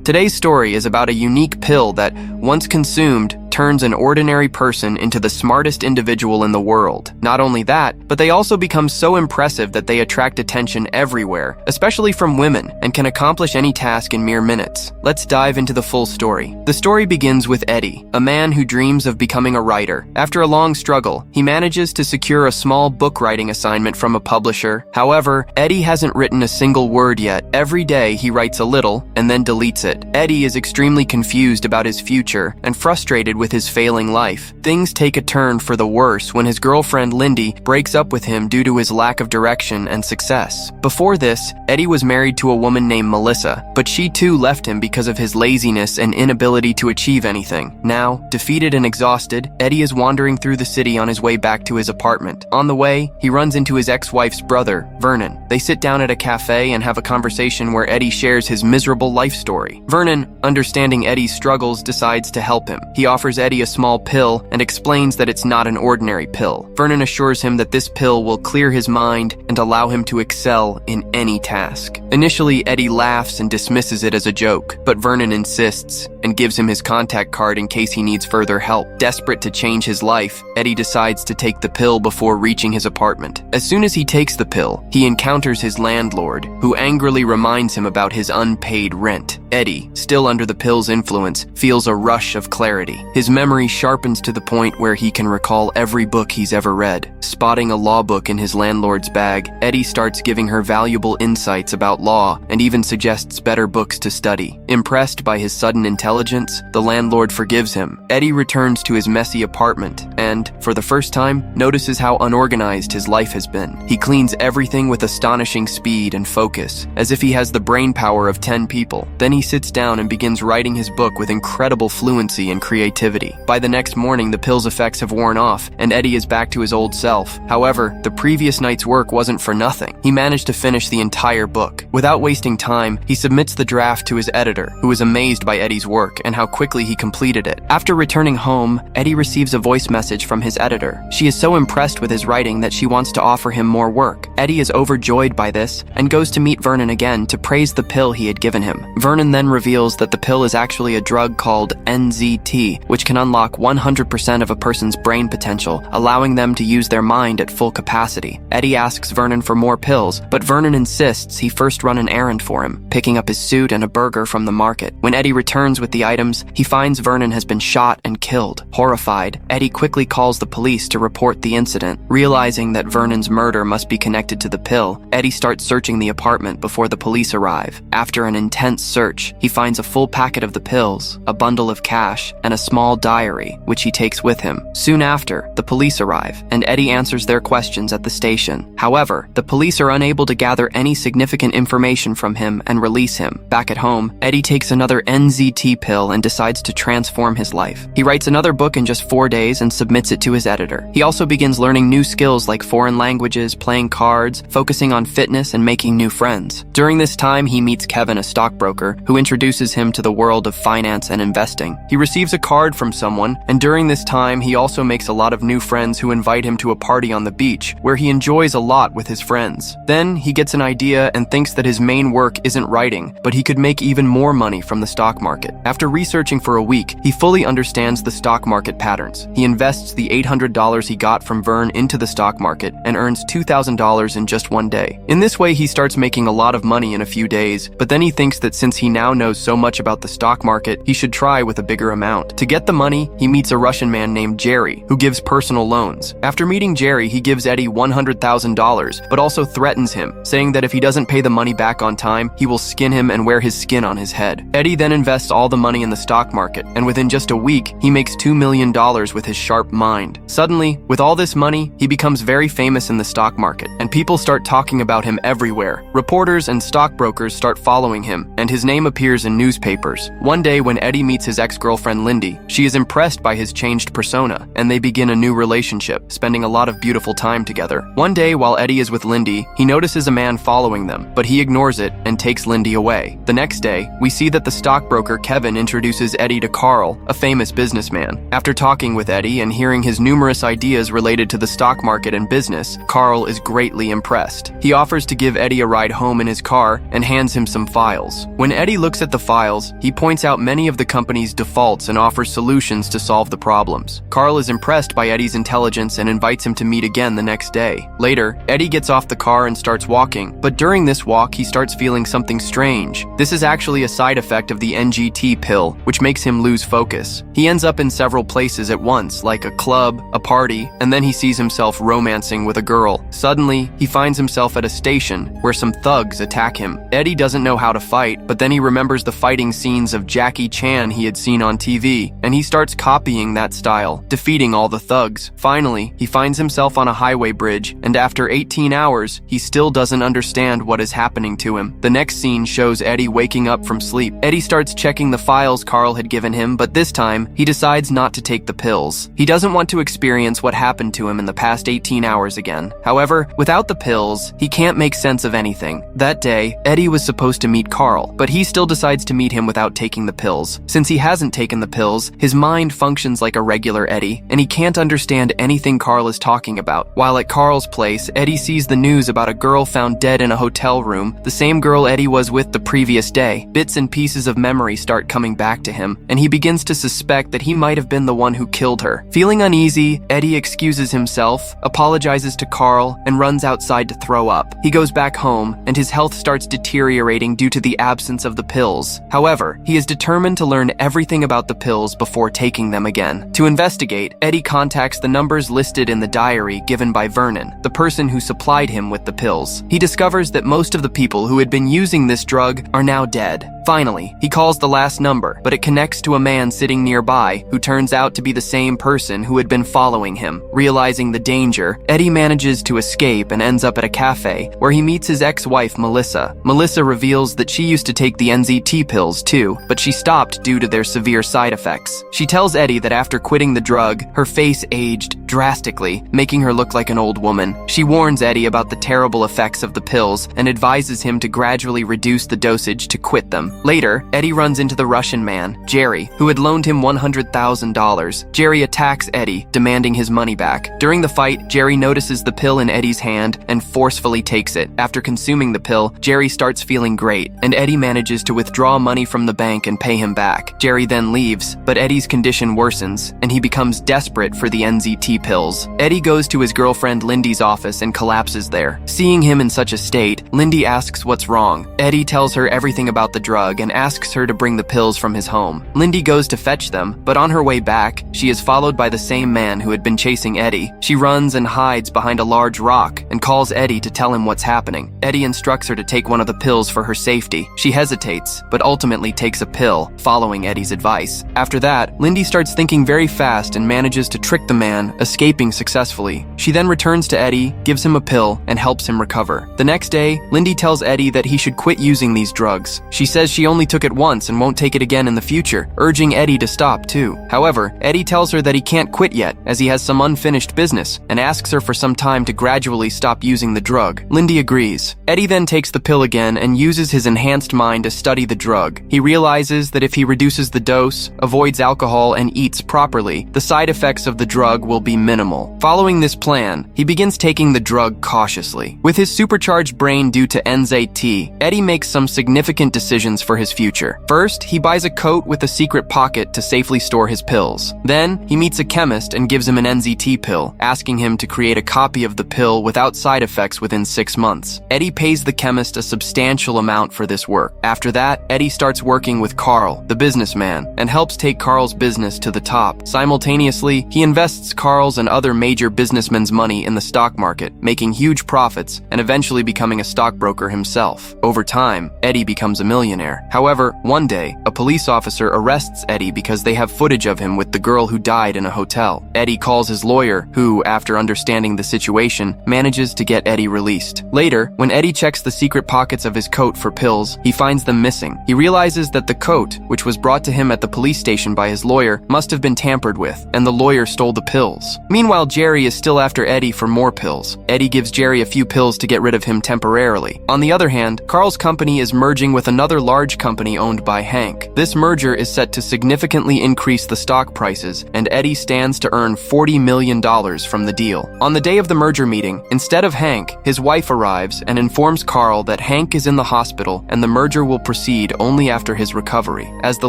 Today's story is about a unique pill that, once consumed, turns an ordinary person into the smartest individual in the world. Not only that, but they also become so impressive that they attract attention everywhere, especially from women, and can accomplish any task in mere minutes. Let's dive into the full story. The story begins with Eddie, a man who dreams of becoming a writer. After a long struggle, he manages to secure a small book writing assignment from a publisher. However, Eddie hasn't written a single word yet. Every day, he writes a little and then deletes it. Eddie is extremely confused about his future and frustrated with his failing life. Things take a turn for the worse when his girlfriend Lindy breaks up with him due to his lack of direction and success. Before this, Eddie was married to a woman named Melissa, but she too left him because of his laziness and inability to achieve anything. Now, defeated and exhausted, Eddie is wandering through the city on his way back to his apartment. On the way, he runs into his ex-wife's brother, Vernon. They sit down at a cafe and have a conversation where Eddie shares his miserable life story. Vernon, understanding Eddie's struggles, decides to help him. He offers Eddie a small pill and explains that it's not an ordinary pill. Vernon assures him that this pill will clear his mind and allow him to excel in any task. Initially, Eddie laughs and dismisses it as a joke, but Vernon insists and gives him his contact card in case he needs further help. Desperate to change his life, Eddie decides to take the pill before reaching his apartment. As soon as he takes the pill, he encounters his landlord, who angrily reminds him about his unpaid rent. Eddie, still under the pill's influence, feels a rush of clarity. His memory sharpens to the point where he can recall every book he's ever read. Spotting a law book in his landlord's bag, Eddie starts giving her valuable insights about law and even suggests better books to study. Impressed by his sudden intelligence, the landlord forgives him. Eddie returns to his messy apartment and, for the first time, notices how unorganized his life has been. He cleans everything with astonishing speed and focus, as if he has the brain power of 10 people. Then he sits down and begins writing his book with incredible fluency and creativity. By the next morning, the pill's effects have worn off, and Eddie is back to his old self. However, the previous night's work wasn't for nothing. He managed to finish the entire book. Without wasting time, he submits the draft to his editor, who is amazed by Eddie's work and how quickly he completed it. After returning home, Eddie receives a voice message from his editor. She is so impressed with his writing that she wants to offer him more work. Eddie is overjoyed by this and goes to meet Vernon again to praise the pill he had given him. Vernon then reveals that the pill is actually a drug called NZT, which can unlock 100% of a person's brain potential, allowing them to use their mind at full capacity. Eddie asks Vernon for more pills, but Vernon insists he first run an errand for him, picking up his suit and a burger from the market. When Eddie returns with the items, he finds Vernon has been shot and killed. Horrified, Eddie quickly calls the police to report the incident. Realizing that Vernon's murder must be connected to the pill, Eddie starts searching the apartment before the police arrive. After an intense search, he finds a full packet of the pills, a bundle of cash, and a small diary, which he takes with him. Soon after, the police arrive, and Eddie answers their questions at the station. However, the police are unable to gather any significant information from him and release him. Back at home, Eddie takes another NZT pill and decides to transform his life. He writes another book in just 4 days and submits it to his editor. He also begins learning new skills like foreign languages, playing cards, focusing on fitness, and making new friends. During this time, he meets Kevin, a stockbroker, who introduces him to the world of finance and investing. He receives a card from someone, and during this time, he also makes a lot of new friends who invite him to a party on the beach, where he enjoys a lot with his friends. Then, he gets an idea and thinks that his main work isn't writing, but he could make even more money from the stock market. After researching for a week, he fully understands the stock market patterns. He invests the $800 he got from Vern into the stock market and earns $2,000 in just 1 day. In this way, he starts making a lot of money in a few days, but then he thinks that since he now knows so much about the stock market, he should try with a bigger amount. To get the money, he meets a Russian man named Jerry, who gives personal loans. After meeting Jerry, he gives Eddie $100,000, but also threatens him, saying that if he doesn't pay the money back on time, he will skin him and wear his skin on his head. Eddie then invests all the money in the stock market, and within just a week, he makes $2 million with his sharp mind. Suddenly, with all this money, he becomes very famous in the stock market, and people start talking about him everywhere. Reporters and stockbrokers start following him, and his name appears in newspapers. One day, when Eddie meets his ex-girlfriend Lindy, she is impressed by his changed persona, and they begin a new relationship, spending a lot of beautiful time together. One day, while Eddie is with Lindy, he notices a man following them, but he ignores it and takes Lindy away. The next day, we see that the stockbroker Kevin introduces Eddie to Carl, a famous businessman. After talking with Eddie and hearing his numerous ideas related to the stock market and business, Carl is greatly impressed. He offers to give Eddie a ride home in his car and hands him some files. When Eddie Eddie looks at the files, he points out many of the company's defaults and offers solutions to solve the problems. Carl is impressed by Eddie's intelligence and invites him to meet again the next day. Later, Eddie gets off the car and starts walking, but during this walk, he starts feeling something strange. This is actually a side effect of the NGT pill, which makes him lose focus. He ends up in several places at once, like a club, a party, and then he sees himself romancing with a girl. Suddenly, he finds himself at a station where some thugs attack him. Eddie doesn't know how to fight, but then he remembers the fighting scenes of Jackie Chan he had seen on TV, and he starts copying that style, defeating all the thugs. Finally, he finds himself on a highway bridge, and after 18 hours, he still doesn't understand what is happening to him. The next scene shows Eddie waking up from sleep. Eddie starts checking the files Carl had given him, but this time, he decides not to take the pills. He doesn't want to experience what happened to him in the past 18 hours again. However, without the pills, he can't make sense of anything. That day, Eddie was supposed to meet Carl, but he still decides to meet him without taking the pills. Since he hasn't taken the pills, his mind functions like a regular Eddie, and he can't understand anything Carl is talking about. While at Carl's place, Eddie sees the news about a girl found dead in a hotel room, the same girl Eddie was with the previous day. Bits and pieces of memory start coming back to him, and he begins to suspect that he might have been the one who killed her. Feeling uneasy, Eddie excuses himself, apologizes to Carl, and runs outside to throw up. He goes back home, and his health starts deteriorating due to the absence of the pills. However, he is determined to learn everything about the pills before taking them again. To investigate, Eddie contacts the numbers listed in the diary given by Vernon, the person who supplied him with the pills. He discovers that most of the people who had been using this drug are now dead. Finally, he calls the last number, but it connects to a man sitting nearby who turns out to be the same person who had been following him. Realizing the danger, Eddie manages to escape and ends up at a cafe where he meets his ex-wife Melissa. Melissa reveals that she used to take the NZT pills too, but she stopped due to their severe side effects. She tells Eddie that after quitting the drug, her face aged drastically, making her look like an old woman. She warns Eddie about the terrible effects of the pills and advises him to gradually reduce the dosage to quit them. Later, Eddie runs into the Russian man, Jerry, who had loaned him $100,000. Jerry attacks Eddie, demanding his money back. During the fight, Jerry notices the pill in Eddie's hand and forcefully takes it. After consuming the pill, Jerry starts feeling great, and Eddie manages to withdraw money from the bank and pay him back. Jerry then leaves, but Eddie's condition worsens, and he becomes desperate for the NZT pills. Eddie goes to his girlfriend Lindy's office and collapses there. Seeing him in such a state, Lindy asks what's wrong. Eddie tells her everything about the drug and asks her to bring the pills from his home. Lindy goes to fetch them, but on her way back, she is followed by the same man who had been chasing Eddie. She runs and hides behind a large rock and calls Eddie to tell him what's happening. Eddie instructs her to take one of the pills for her safety. She hesitates, but ultimately takes a pill, following Eddie's advice. After that, Lindy starts thinking very fast and manages to trick the man, escaping successfully. She then returns to Eddie, gives him a pill, and helps him recover. The next day, Lindy tells Eddie that he should quit using these drugs. She says she only took it once and won't take it again in the future, urging Eddie to stop too. However, Eddie tells her that he can't quit yet, as he has some unfinished business, and asks her for some time to gradually stop using the drug. Lindy agrees. Eddie then takes the pill again and uses his enhanced mind to study the drug. He realizes that if he reduces the dose, avoids alcohol, and eats properly, the side effects of the drug will be minimal. Following this plan, he begins taking the drug cautiously. With his supercharged brain due to NZT, Eddie makes some significant decisions for his future. First, he buys a coat with a secret pocket to safely store his pills. Then, he meets a chemist and gives him an NZT pill, asking him to create a copy of the pill without side effects within 6 months. Eddie pays the chemist a substantial amount for this work. After that, Eddie starts working with Carl, the businessman, and helps take Carl's business to the top. Simultaneously, he invests Carl's and other major businessmen's money in the stock market, making huge profits and eventually becoming a stockbroker himself. Over time, Eddie becomes a millionaire. However, one day, a police officer arrests Eddie because they have footage of him with the girl who died in a hotel. Eddie calls his lawyer, who, after understanding the situation, manages to get Eddie released. Later, when Eddie checks the secret pockets of his coat for pills, he finds them missing. He realizes that the coat, which was brought to him at the police station by his lawyer, must have been tampered with, and the lawyer stole the pills. Meanwhile, Jerry is still after Eddie for more pills. Eddie gives Jerry a few pills to get rid of him temporarily. On the other hand, Carl's company is merging with another large company owned by Hank. This merger is set to significantly increase the stock prices, and Eddie stands to earn $40 million from the deal. On the day of the merger meeting, instead of Hank, his wife arrives and informs Carl that Hank is in the hospital and the merger will will proceed only after his recovery. As the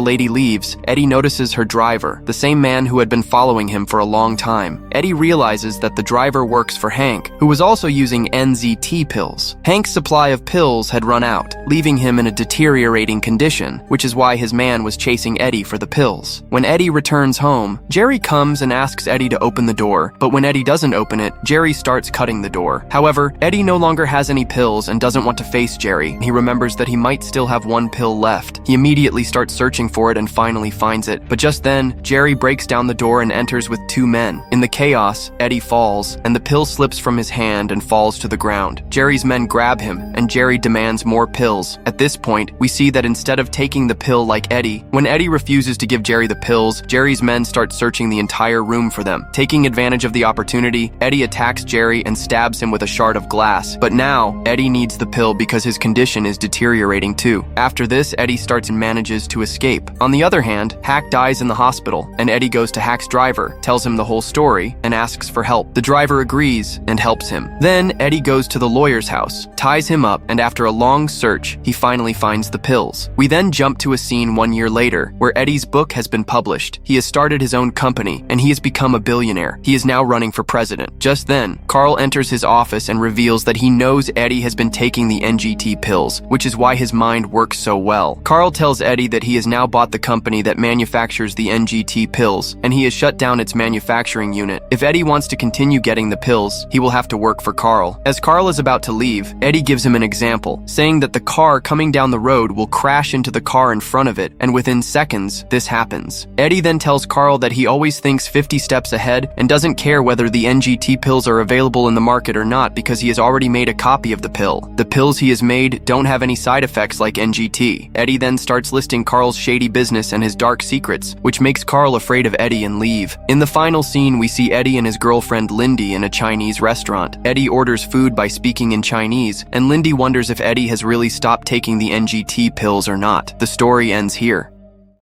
lady leaves, Eddie notices her driver, the same man who had been following him for a long time. Eddie realizes that the driver works for Hank, who was also using NZT pills. Hank's supply of pills had run out, leaving him in a deteriorating condition, which is why his man was chasing Eddie for the pills. When Eddie returns home, Jerry comes and asks Eddie to open the door, but when Eddie doesn't open it, Jerry starts cutting the door. However, Eddie no longer has any pills and doesn't want to face Jerry. He remembers that he might still have one pill left. He immediately starts searching for it and finally finds it. But just then, Jerry breaks down the door and enters with two men. In the chaos, Eddie falls, and the pill slips from his hand and falls to the ground. Jerry's men grab him, and Jerry demands more pills. At this point, we see that instead of taking the pill like Eddie, when Eddie refuses to give Jerry the pills, Jerry's men start searching the entire room for them. Taking advantage of the opportunity, Eddie attacks Jerry and stabs him with a shard of glass. But now, Eddie needs the pill because his condition is deteriorating too. After this, Eddie starts and manages to escape. On the other hand, Hack dies in the hospital, and Eddie goes to Hack's driver, tells him the whole story, and asks for help. The driver agrees and helps him. Then, Eddie goes to the lawyer's house, ties him up, and after a long search, he finally finds the pills. We then jump to a scene 1 year later, where Eddie's book has been published. He has started his own company, and he has become a billionaire. He is now running for president. Just then, Carl enters his office and reveals that he knows Eddie has been taking the NGT pills, which is why his mind works so well. Carl tells Eddie that he has now bought the company that manufactures the NGT pills, and he has shut down its manufacturing unit. If Eddie wants to continue getting the pills, he will have to work for Carl. As Carl is about to leave, Eddie gives him an example, saying that the car coming down the road will crash into the car in front of it, and within seconds, this happens. Eddie then tells Carl that he always thinks 50 steps ahead and doesn't care whether the NGT pills are available in the market or not because he has already made a copy of the pill. The pills he has made don't have any side effects like NGT. Eddie then starts listing Carl's shady business and his dark secrets, which makes Carl afraid of Eddie and leave. In the final scene, we see Eddie and his girlfriend Lindy in a Chinese restaurant. Eddie orders food by speaking in Chinese, and Lindy wonders if Eddie has really stopped taking the NGT pills or not. The story ends here.